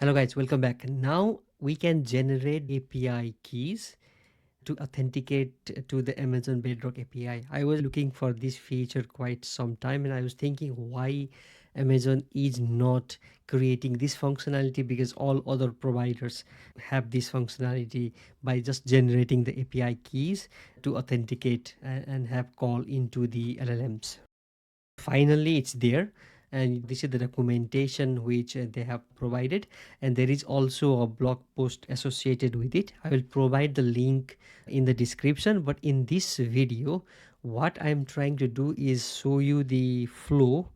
Hello guys, welcome back. Now we can generate API keys to authenticate to the Amazon Bedrock API. I was looking for this feature quite some time and I was thinking why Amazon is not creating this functionality, because all other providers have this functionality by just generating the API keys to authenticate and have call into the LLMs. Finally it's there, and this is the documentation which they have provided, and there is also a blog post associated with it. I will provide the link in the description, but in this video what I'm trying to do is show you the flow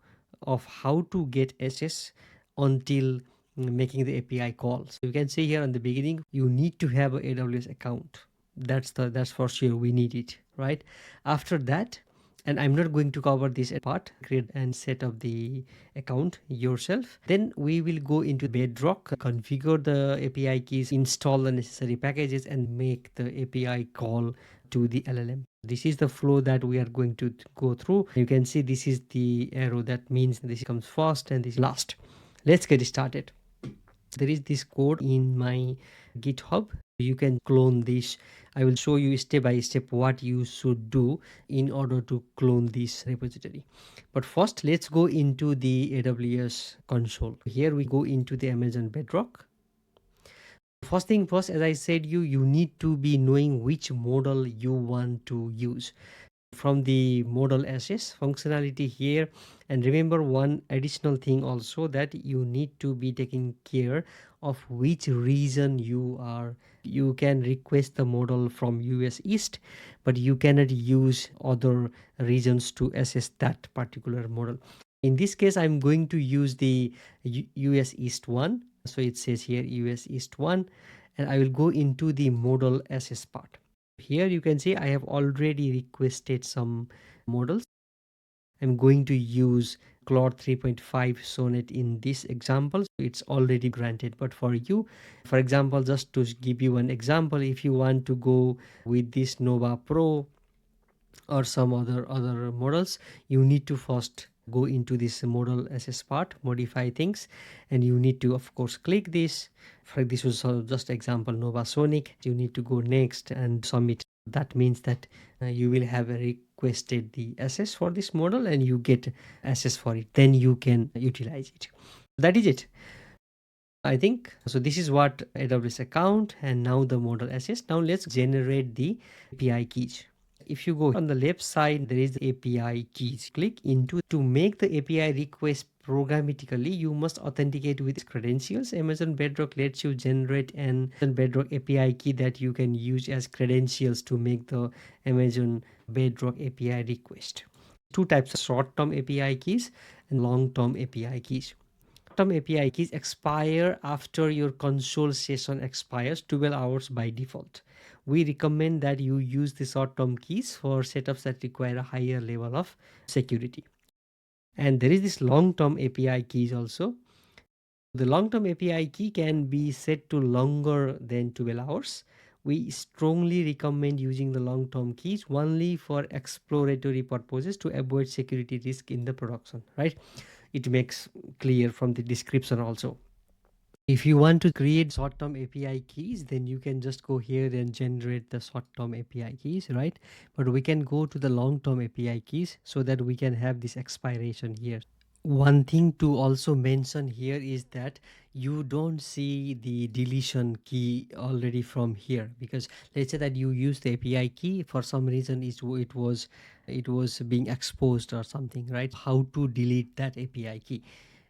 of how to get access until making the API calls. You can see here on the beginning you need to have an AWS account. That's for sure, we need it, right? After that, and I'm not going to cover this part, create and set up the account yourself. Then we will go into Bedrock, configure the API keys, install the necessary packages, and make the API call to the LLM. This is the flow that we are going to go through. You can see this is the arrow, that means this comes first and this last. Let's get started. There is this code in my GitHub. You can clone this. I will show you step by step what you should do in order to clone this repository. But first, let's go into the AWS console. Here we go into the Amazon Bedrock. First thing first, as I said, you need to be knowing which model you want to use from the model access functionality here. And remember one additional thing also, that you need to be taking care of which region you can request the model from US East, but you cannot use other regions to access that particular model. In this case I'm going to use the US East one, so it says here US East one, and I will go into the model access part. Here you can see I have already requested some models. I'm going to use Claude 3.5 Sonnet in this example. It's already granted, but for you, for example, just to give you an example, if you want to go with this Nova Pro or some other models, you need to first go into this model access part, modify things, and you need to of course click this. For this was just example Nova Sonic. You need to go next and submit. That means that you will have requested the access for this model and you get access for it, then you can utilize it. That is it, I think. So this is what AWS account, and now the model access. Now let's generate the API keys. If you go on the left side, there is the API keys. Click into to make the API request programmatically. You must authenticate with credentials. Amazon Bedrock lets you generate an Bedrock API key that you can use as credentials to make the Amazon Bedrock API request. Two types of short-term API keys and long-term API keys. Short-term API keys expire after your console session expires 12 hours by default. We recommend that you use the short-term keys for setups that require a higher level of security. And there is this long-term API keys also. The long-term API key can be set to longer than 12 hours. We strongly recommend using the long-term keys only for exploratory purposes to avoid security risk in the production, right? It makes clear from the description also. If you want to create short-term API keys, then you can just go here and generate the short-term API keys, right? But we can go to the long-term API keys so that we can have this expiration here. One thing to also mention here is that you don't see the deletion key already from here, because let's say that you use the API key for some reason it was being exposed or something, right? How to delete that API key.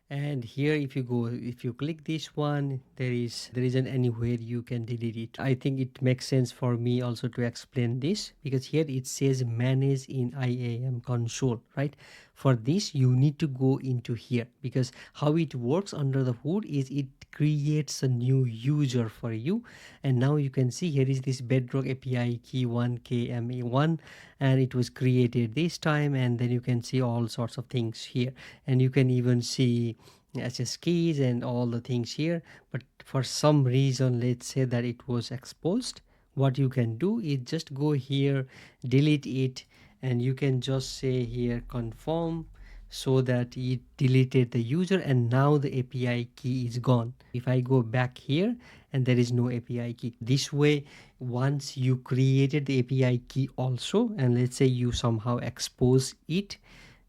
And here if you click this one, there isn't anywhere you can delete it. I think it makes sense for me also to explain this, because here it says manage in IAM console, right? For this you need to go into here, because how it works under the hood is it creates a new user for you. And now you can see here is this Bedrock API key 1KMA1, and it was created this time, and then you can see all sorts of things here, and you can even see SS keys and all the things here. But for some reason, let's say that it was exposed, what you can do is just go here, delete it, and you can just say here confirm so that it deleted the user and now the API key is gone. If I go back here and there is no API key, this way once you created the API key also, and let's say you somehow expose it,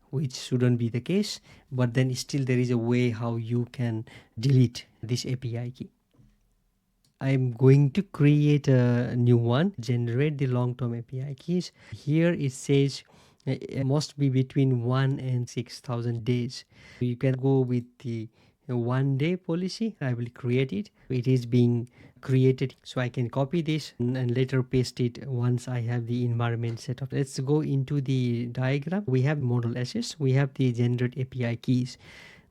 which shouldn't be the case, but then still there is a way how you can delete this API key. I'm going to create a new one, generate the long-term API keys. Here it says it must be between 1 and 6,000 days. You can go with the 1 day policy. I will create it. It is being created, so I can copy this and later paste it once I have the environment set up. Let's go into the diagram. We have model assets, we have the generate API keys.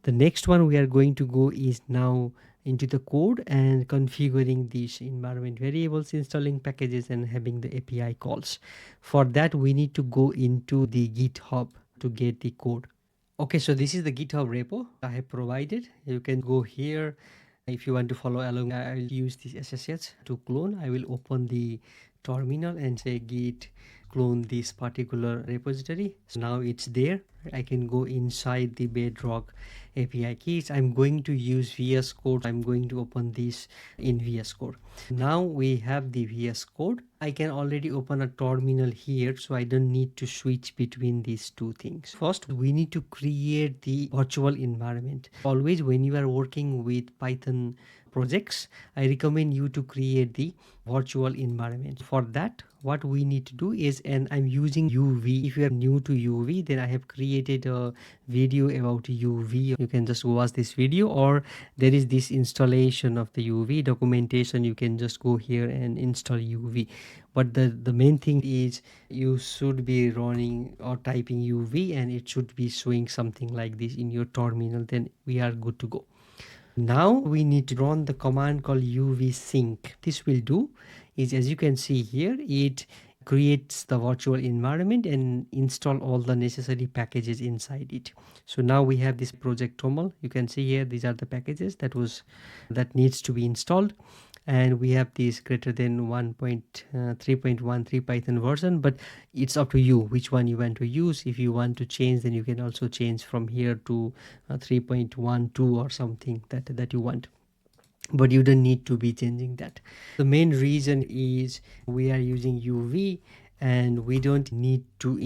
The next one we are going to go is now into the code and configuring these environment variables, installing packages and having the API calls. For that we need to go into the GitHub to get the code. Okay, so this is the GitHub repo I have provided. You can go here. If you want to follow along, I will use this SSH to clone. I will open the terminal and say git clone this particular repository. So now it's there. I can go inside the Bedrock API keys. I'm going to use VS Code. I'm going to open this in VS Code. Now we have the VS Code. I can already open a terminal here, so I don't need to switch between these two things. First, we need to create the virtual environment. Always when you are working with Python projects, I recommend you to create the virtual environment. For that, what we need to do is, and I'm using UV. If you are new to UV, then I have created a video about UV. You can just watch this video, or there is this installation of the UV documentation. You can just go here and install UV. But the main thing is you should be running or typing UV and it should be showing something like this in your terminal. Then we are good to go. Now we need to run the command called uv sync. This will do is, as you can see here, it creates the virtual environment and install all the necessary packages inside it. So now we have this project toml. You can see here these are the packages that needs to be installed, and we have this greater than 1.3.13 Python version, but it's up to you which one you want to use. If you want to change, then you can also change from here to 3.12 or something that you want, but you don't need to be changing that. The main reason is we are using UV and we don't need to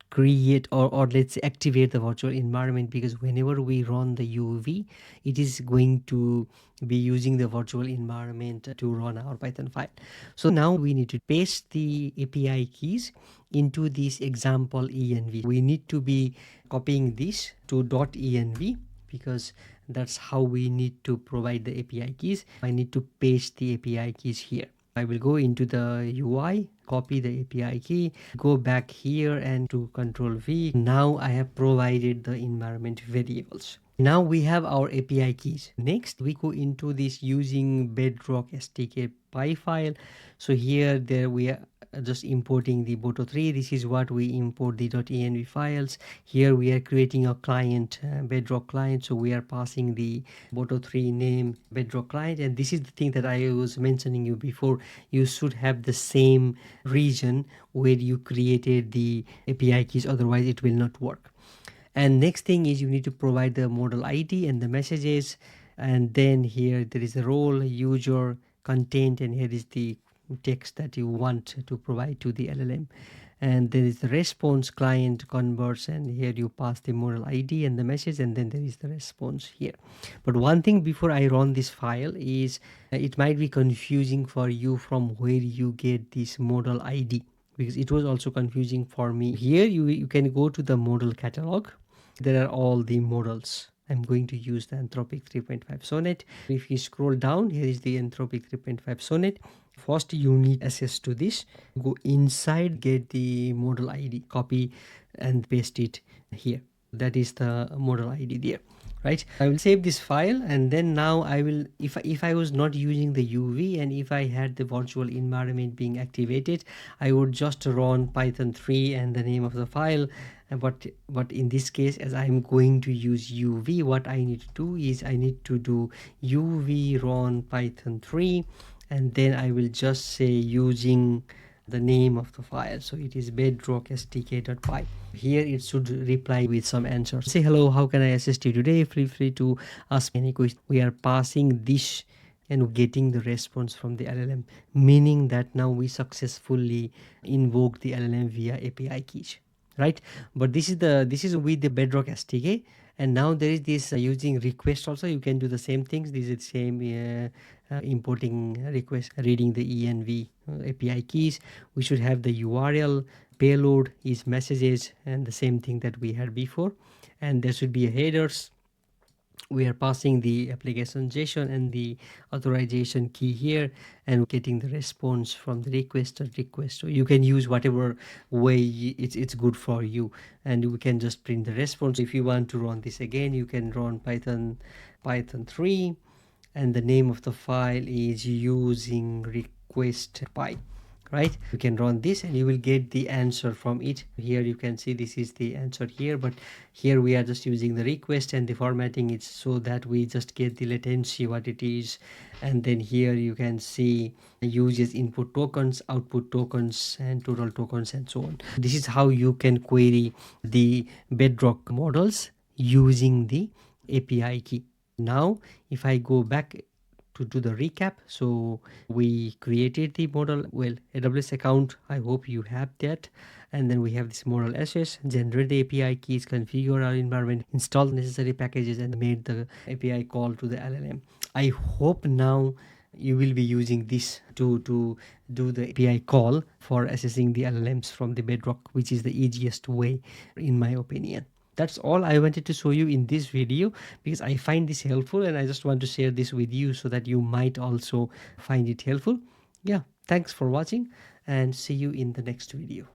create or let's say activate the virtual environment, because whenever we run the UV, it is going to be using the virtual environment to run our Python file. So now we need to paste the API keys into this example env. We need to be copying this to .env because that's how we need to provide the API keys. I need to paste the API keys here. I will go into the UI, copy the API key, go back here and to Control V. Now I have provided the environment variables. Now we have our API keys. Next, we go into this using Bedrock SDK py file. So here we are just importing the Boto3. This is what we import the .env files. Here we are creating a client, Bedrock client. So we are passing the Boto3 name Bedrock client. And this is the thing that I was mentioning you before. You should have the same region where you created the API keys. Otherwise it will not work. And next thing is you need to provide the model ID and the messages. And then here there is a role, user, content, and here is the text that you want to provide to the LLM. And there is the response client converts, and here you pass the model ID and the message, and then there is the response here. But one thing before I run this file is it might be confusing for you from where you get this model ID, because it was also confusing for me. Here you can go to the model catalog. There are all the models. I'm going to use the Anthropic 3.5 Sonnet. If you scroll down, here is the Anthropic 3.5 Sonnet. First, you need access to this. Go inside, get the model ID, copy and paste it here. That is the model ID there, right? I will save this file, and then now I will, if I was not using the UV and if I had the virtual environment being activated, I would just run Python 3 and the name of the file. But in this case, as I'm going to use UV, what I need to do is I need to do UV run Python 3, and then I will just say using the name of the file. So it is bedrock stk.py. Here it should reply with some answers. Say hello, how can I assist you today? Feel free to ask any question. We are passing this and getting the response from the LLM, meaning that now we successfully invoke the LLM via API keys, right? But this is with the Bedrock SDK. And now there is this using request also. You can do the same things. This is the same importing request, reading the env API keys. We should have the URL, payload is messages, and the same thing that we had before. And there should be a headers. We are passing the application JSON and the authorization key here, and getting the response from the request. So you can use whatever way it's good for you, and we can just print the response. If you want to run this again, you can run python 3, and the name of the file is using request py, right? You can run this and you will get the answer from it. Here you can see this is the answer here, but here we are just using the request, and the formatting is so that we just get the latency what it is. And then here you can see uses input tokens, output tokens, and total tokens, and so on. This is how you can query the Bedrock models using the API key. Now if I go back to do the recap, so we created the model, well, AWS account, I hope you have that. And then we have this model SS, generate the API keys, configure our environment, install necessary packages, and made the API call to the LLM. I hope now you will be using this to do the API call for assessing the LLMs from the Bedrock, which is the easiest way in my opinion. That's all I wanted to show you in this video, because I find this helpful and I just want to share this with you so that you might also find it helpful. Yeah, thanks for watching and see you in the next video.